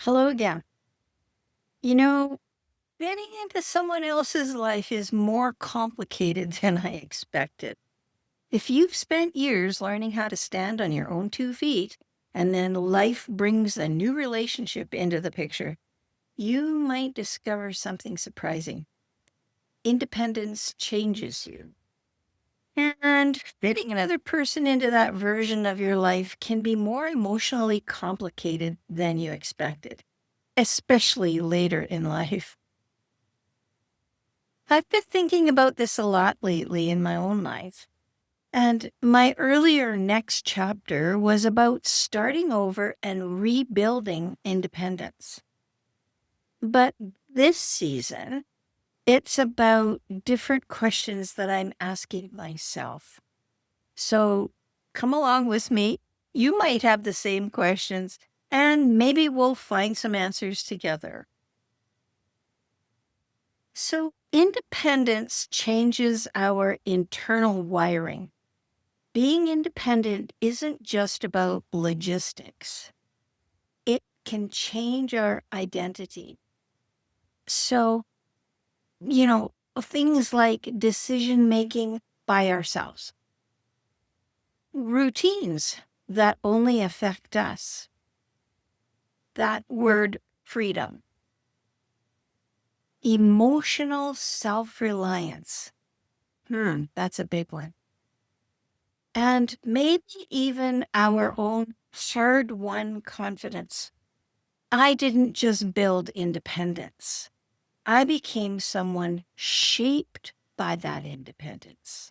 Hello again. Getting into someone else's life is more complicated than I expected. If you've spent years learning how to stand on your own 2 feet, and then life brings a new relationship into the picture, you might discover something surprising. Independence changes you. And fitting another person into that version of your life can be more emotionally complicated than you expected, especially later in life. I've been thinking about this a lot lately in my own life. And my earlier next chapter was about starting over and rebuilding independence. But this season, it's about different questions that I'm asking myself. So come along with me. You might have the same questions, and maybe we'll find some answers together. So, independence changes our internal wiring. Being independent isn't just about logistics, it can change our identity. So, things like decision making by ourselves, routines that only affect us, that word freedom, emotional self reliance. That's a big one. And maybe even our own hard-won confidence. I didn't just build independence. I became someone shaped by that independence.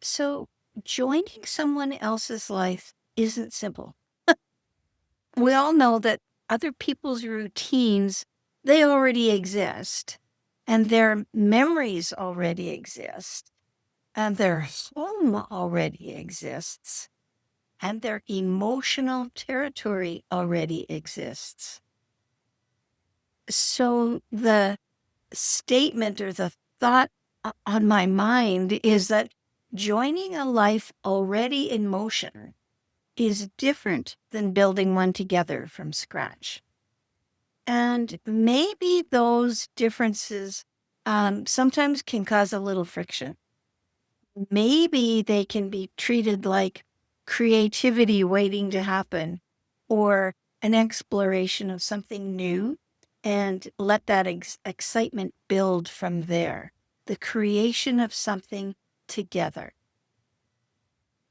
So joining someone else's life isn't simple. We all know that other people's routines, they already exist, and their memories already exist, and their home already exists, and their emotional territory already exists. So the statement or the thought on my mind is that joining a life already in motion is different than building one together from scratch. And maybe those differences sometimes can cause a little friction. Maybe they can be treated like creativity waiting to happen or an exploration of something new, and let that excitement build from there. The creation of something together.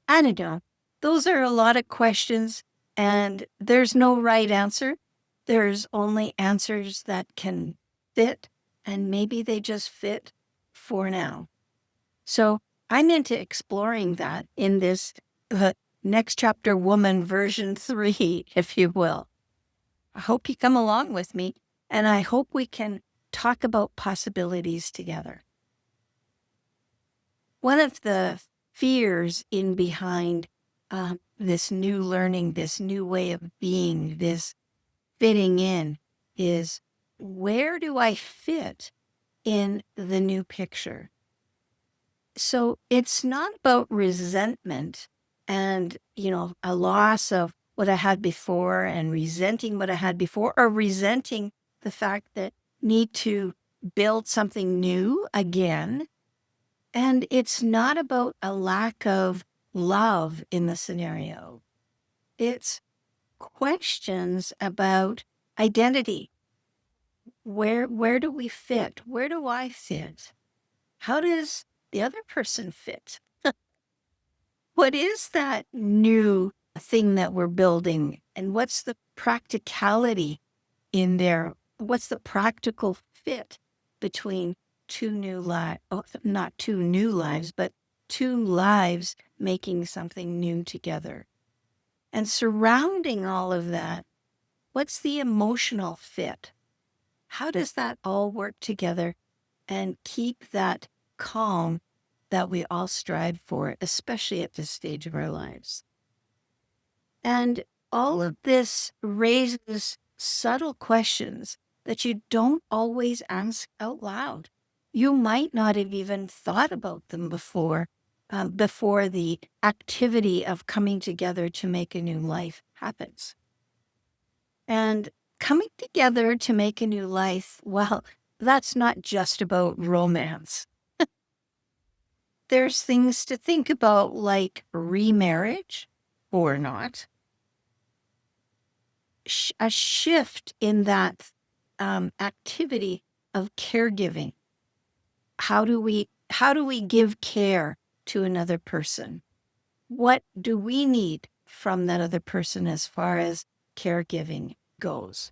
I don't know. Those are a lot of questions, and there's no right answer. There's only answers that can fit, and maybe they just fit for now. So I'm into exploring that in this next chapter woman version 3, if you will. I hope you come along with me, and I hope we can talk about possibilities together. One of the fears in behind this new learning, this new way of being, this fitting in is, where do I fit in the new picture? So it's not about resentment and, a loss of what I had before and resenting what I had before, or resenting the fact that need to build something new again. And it's not about a lack of love in the scenario. It's questions about identity. Where do we fit? Where do I fit? How does the other person fit? What is that new thing that we're building? And what's the practicality in there? What's the practical fit between two new lives? Oh, not two new lives, but two lives making something new together. And surrounding all of that, what's the emotional fit? How does that all work together and keep that calm that we all strive for, especially at this stage of our lives? And all of this raises subtle questions that you don't always ask out loud. You might not have even thought about them before the activity of coming together to make a new life happens. And coming together to make a new life, well, that's not just about romance. There's things to think about like remarriage or not, a shift in that activity of caregiving. How do we give care to another person? What do we need from that other person as far as caregiving goes?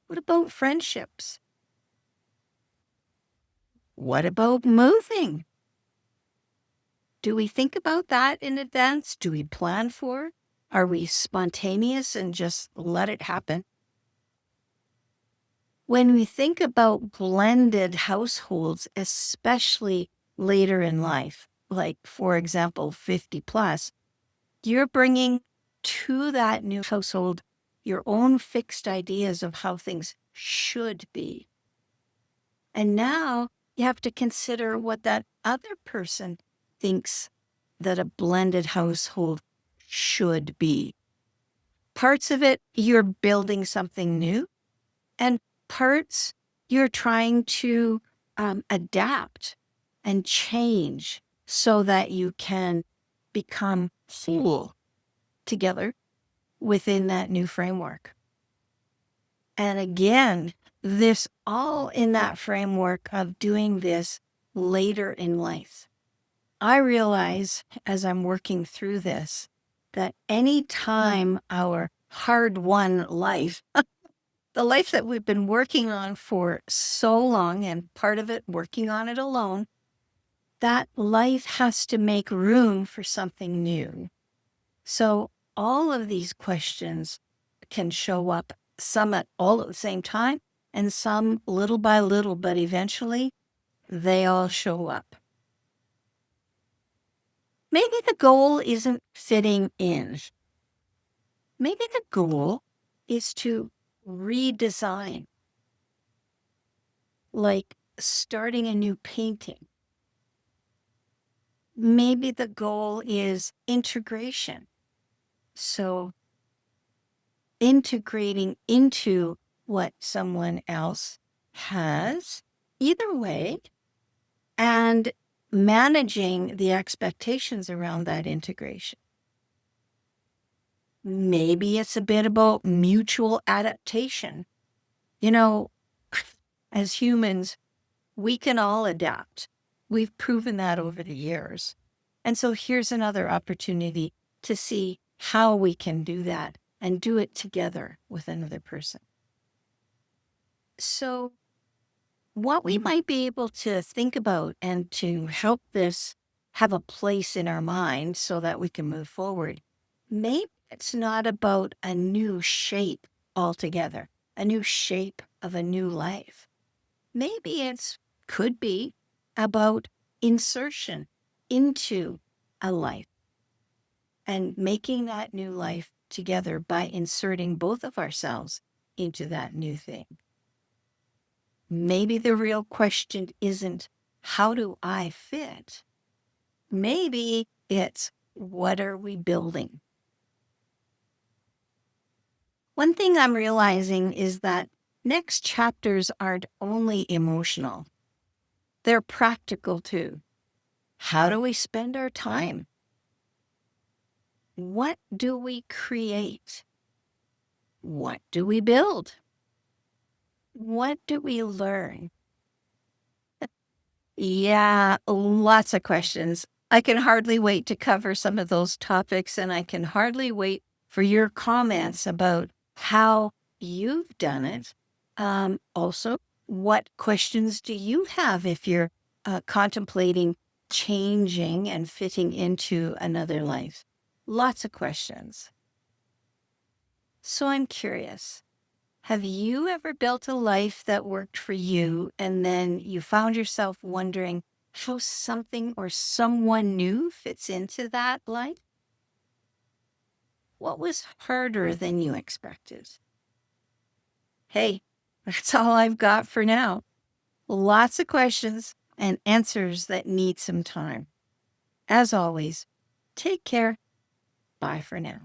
What about friendships? What about moving? Do we think about that in advance? Do we plan for it? Are we spontaneous and just let it happen? When we think about blended households, especially later in life, like for example, 50 plus, you're bringing to that new household your own fixed ideas of how things should be. And now you have to consider what that other person thinks that a blended household should be. Parts of it, you're building something new, and parts you're trying to adapt and change so that you can become whole together within that new framework. And again, this all in that framework of doing this later in life. I realize as I'm working through this that any time our hard-won life, the life that we've been working on for so long, and part of it working on it alone, that life has to make room for something new. So all of these questions can show up, some at all at the same time, and some little by little, but eventually they all show up. Maybe the goal isn't fitting in. Maybe the goal is to redesign, like starting a new painting. Maybe the goal is integration. So integrating into what someone else has, either way, and managing the expectations around that integration. Maybe it's a bit about mutual adaptation. You know, as humans, we can all adapt. We've proven that over the years. And so here's another opportunity to see how we can do that and do it together with another person. So what we might be able to think about and to help this have a place in our mind so that we can move forward, maybe it's not about a new shape altogether, a new shape of a new life. Maybe it's could be about insertion into a life and making that new life together by inserting both of ourselves into that new thing. Maybe the real question isn't, how do I fit? Maybe it's, what are we building? One thing I'm realizing is that next chapters aren't only emotional, they're practical too. How do we spend our time? What do we create? What do we build? What do we learn? Yeah, lots of questions. I can hardly wait to cover some of those topics, and I can hardly wait for your comments about how you've done it. Also, what questions do you have if you're contemplating changing and fitting into another life? Lots of questions. So I'm curious. Have you ever built a life that worked for you and then you found yourself wondering how something or someone new fits into that life? What was harder than you expected? Hey, that's all I've got for now. Lots of questions and answers that need some time. As always, take care. Bye for now.